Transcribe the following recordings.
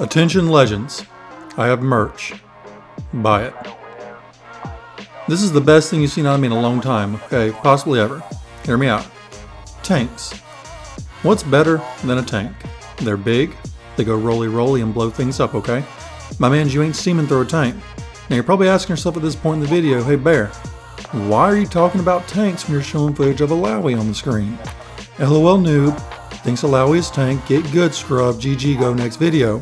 Attention legends, I have merch. Buy it. This is the best thing you've seen out of me in a long time, okay, possibly ever. Hear me out. Tanks. What's better than a tank? They're big, they go roly-roly and blow things up, okay? My mans, you ain't seen me throw a tank. Now you're probably asking yourself at this point in the video, hey Bear, why are you talking about tanks when you're showing footage of Illaoi on the screen? LOL noob, thinks Illaoi is tank, get good scrub, GG go next video.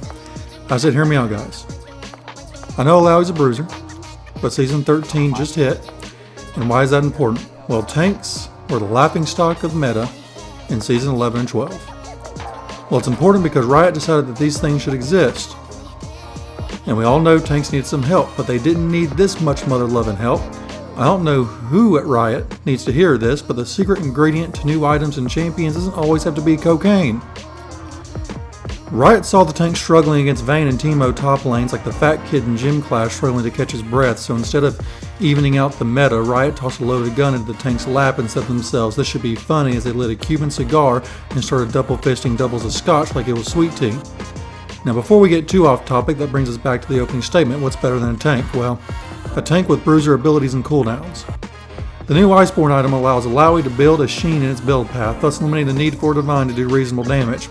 I said hear me out guys. I know Illaoi's a bruiser, but season 13 just hit, and why is that important? Well, tanks were the laughingstock of meta in season 11 and 12. Well, it's important because Riot decided that these things should exist. And we all know tanks needed some help, but they didn't need this much mother-loving help. I don't know who at Riot needs to hear this, but the secret ingredient to new items and champions doesn't always have to be cocaine. Riot saw the tank struggling against Vayne and Teemo top lanes like the fat kid in Gym Clash struggling to catch his breath, so instead of evening out the meta, Riot tossed a loaded gun into the tank's lap and said to themselves this should be funny as they lit a Cuban cigar and started double fisting doubles of scotch like it was sweet tea. Now before we get too off topic, that brings us back to the opening statement, what's better than a tank? Well, a tank with bruiser abilities and cooldowns. The new Iceborne item allows Illaoi to build a sheen in its build path, thus eliminating the need for a Divine to do reasonable damage.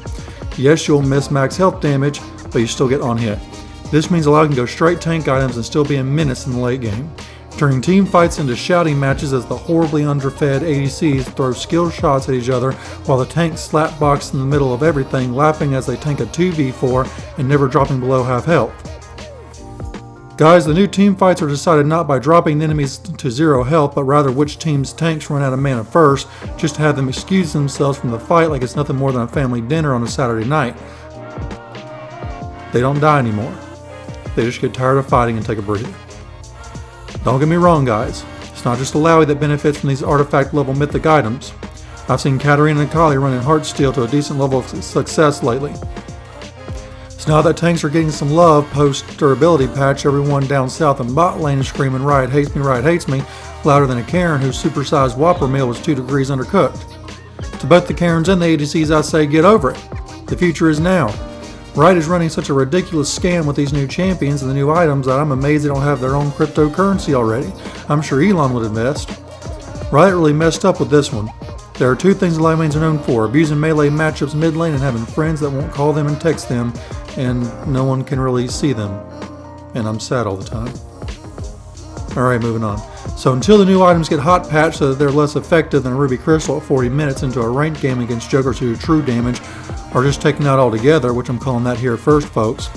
Yes, you'll miss max health damage, but you still get on hit. This means Illaoi can go straight tank items and still be a menace in the late game, turning team fights into shouting matches as the horribly underfed ADCs throw skill shots at each other while the tanks slap box in the middle of everything, laughing as they tank a 2v4 and never dropping below half health. Guys, the new team fights are decided not by dropping the enemies to 0 health, but rather which team's tanks run out of mana first, just to have them excuse themselves from the fight like it's nothing more than a family dinner on a Saturday night. They don't die anymore. They just get tired of fighting and take a breather. Don't get me wrong guys, it's not just Illaoi that benefits from these artifact level mythic items. I've seen Katarina and Kali running Heartsteel to a decent level of success lately. So now that tanks are getting some love post durability patch, everyone down south in bot lane is screaming Riot hates me, louder than a Karen whose supersized Whopper meal was 2 degrees undercooked. To both the Karens and the ADCs I say get over it. The future is now. Riot is running such a ridiculous scam with these new champions and the new items that I'm amazed they don't have their own cryptocurrency already. I'm sure Elon would invest. Riot really messed up with this one. There are 2 things Illaoi mains are known for, abusing melee matchups mid lane and having friends that won't call them and text them, and no one can really see them. And I'm sad all the time. Alright, moving on. So until the new items get hot patched so that they're less effective than a Ruby Crystal at 40 minutes into a ranked game against jokers who do true damage, or just taken out altogether, which I'm calling that here first folks,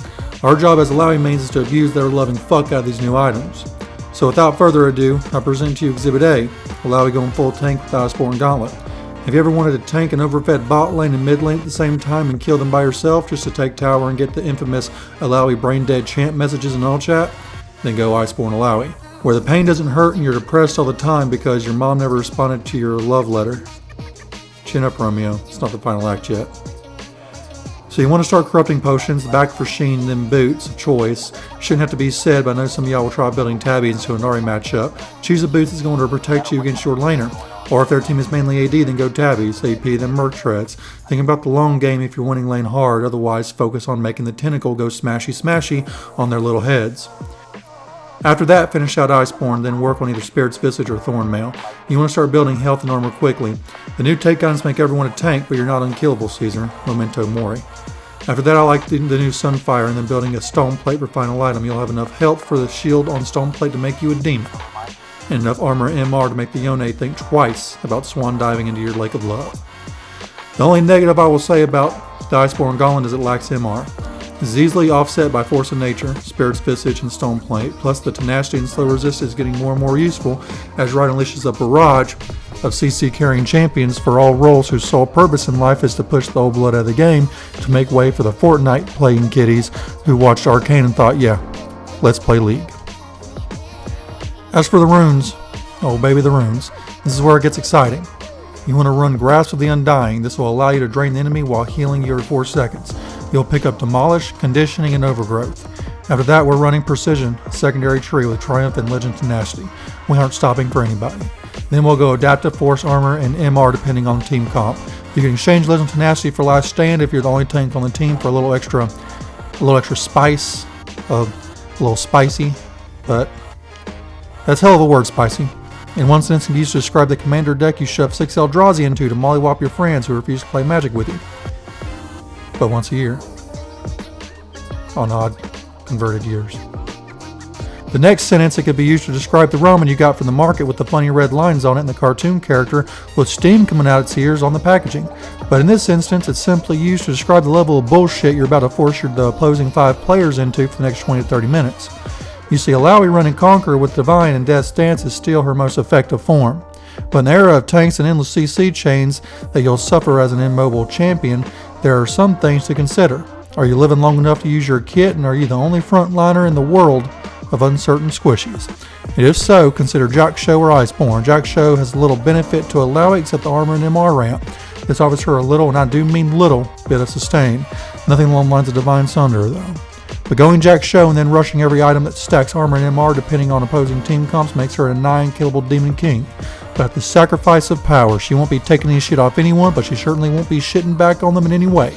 our job as Illaoi mains is to abuse their loving fuck out of these new items. So without further ado, I present to you Exhibit A, Illaoi going full tank with Iceborne Gauntlet. Have you ever wanted to tank an overfed bot lane and mid lane at the same time and kill them by yourself just to take tower and get the infamous Illaoi brain dead chant messages in all chat? Then go Iceborne Illaoi, where the pain doesn't hurt and you're depressed all the time because your mom never responded to your love letter. Chin up Romeo, it's not the final act yet. So you want to start corrupting potions, the back for Sheen, then boots of choice. Shouldn't have to be said, but I know some of y'all will try building tabbies into an Nari matchup. Choose a boot that's going to protect you against your laner. Or if their team is mainly AD, then go tabbies, AP, then merc treads. Think about the long game if you're winning lane hard, otherwise focus on making the tentacle go smashy smashy on their little heads. After that, finish out Iceborne, then work on either Spirit's Visage or Thornmail. You want to start building health and armor quickly. The new take items make everyone a tank, but you're not unkillable, Caesar. Memento Mori. After that, I like the new Sunfire and then building a Stone Plate for final item. You'll have enough health for the shield on Stone Plate to make you a demon, and enough armor MR to make the Yone think twice about swan diving into your lake of love. The only negative I will say about the Iceborne Gauntlet is it lacks MR. This is easily offset by Force of Nature, Spirit's Visage, and Stone Plate, plus the tenacity and slow resist is getting more and more useful as Riot unleashes a barrage of CC carrying champions for all roles whose sole purpose in life is to push the old blood out of the game to make way for the Fortnite playing kiddies who watched Arcane and thought, yeah, let's play League. As for the runes, oh baby the runes, this is where it gets exciting. You want to run Grasp of the Undying. This will allow you to drain the enemy while healing you every 4 seconds. You'll pick up Demolish, Conditioning, and Overgrowth. After that, we're running Precision, Secondary Tree with Triumph and Legend Tenacity. We aren't stopping for anybody. Then we'll go Adaptive Force Armor and MR depending on team comp. You can exchange Legend Tenacity for Last Stand if you're the only tank on the team for a little extra a little extra spice, a little spicy, but that's hell of a word, spicy. In one sense, it can be used to describe the commander deck you shove 6 Eldrazi into to mollywop your friends who refuse to play Magic with you. But once a year. On odd, converted years. The next sentence, it could be used to describe the ramen you got from the market with the funny red lines on it and the cartoon character with steam coming out its ears on the packaging. But in this instance, it's simply used to describe the level of bullshit you're about to force the opposing 5 players into for the next 20 to 30 minutes. You see, Illaoi running Conqueror with Divine and Death's Dance is still her most effective form. But in the era of tanks and endless CC chains that you'll suffer as an immobile champion, there are some things to consider. Are you living long enough to use your kit, and are you the only frontliner in the world of uncertain squishies? And if so, consider Jak'Sho or Iceborne. Jak'Sho has little benefit to Illaoi except the armor and MR ramp. This offers her a little, and I do mean little, bit of sustain. Nothing along the lines of Divine Sunder though. But going Jak'Sho and then rushing every item that stacks armor and MR depending on opposing team comps makes her a 9-killable Demon King. But at the sacrifice of power, she won't be taking any shit off anyone, but she certainly won't be shitting back on them in any way.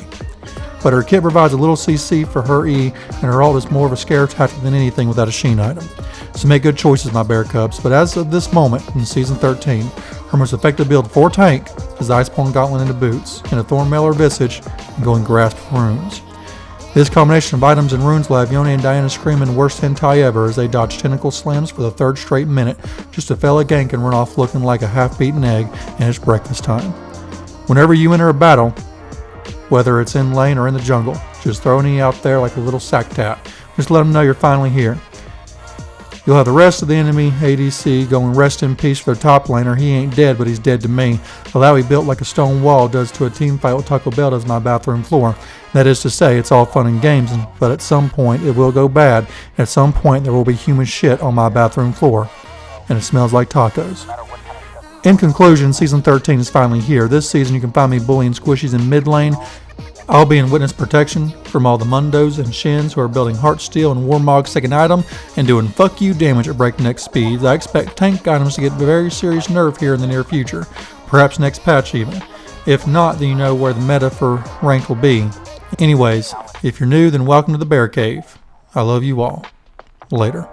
But her kit provides a little CC for her E, and her ult is more of a scare tactic than anything without a Sheen item. So make good choices, my Bear Cubs, but as of this moment in Season 13, her most effective build for tank is the Iceborne Gauntlet into boots, and a Thornmail or Visage, and going Grasp of Runes. This combination of items and runes will have Yone and Diana screaming worst hentai ever as they dodge tentacle slams for the 3rd straight minute just to fella gank and run off looking like a half-beaten egg, and it's breakfast time. Whenever you enter a battle, whether it's in lane or in the jungle, just throw an E out there like a little sack tap. Just let them know you're finally here. You'll have the rest of the enemy ADC going rest in peace for their top laner. He ain't dead, but he's dead to me. Illaoi built like a stone wall does to a team fight what Taco Bell does my bathroom floor. That is to say, it's all fun and games, but at some point it will go bad. At some point there will be human shit on my bathroom floor. And it smells like tacos. In conclusion, Season 13 is finally here. This season you can find me bullying squishies in mid lane. I'll be in witness protection from all the Mundos and Shins who are building Heartsteel and Warmog's second item and doing fuck you damage at breakneck speeds. I expect tank items to get very serious nerf here in the near future. Perhaps next patch even. If not, then you know where the meta for ranked will be. Anyways, if you're new, then welcome to the Bear Cave. I love you all. Later.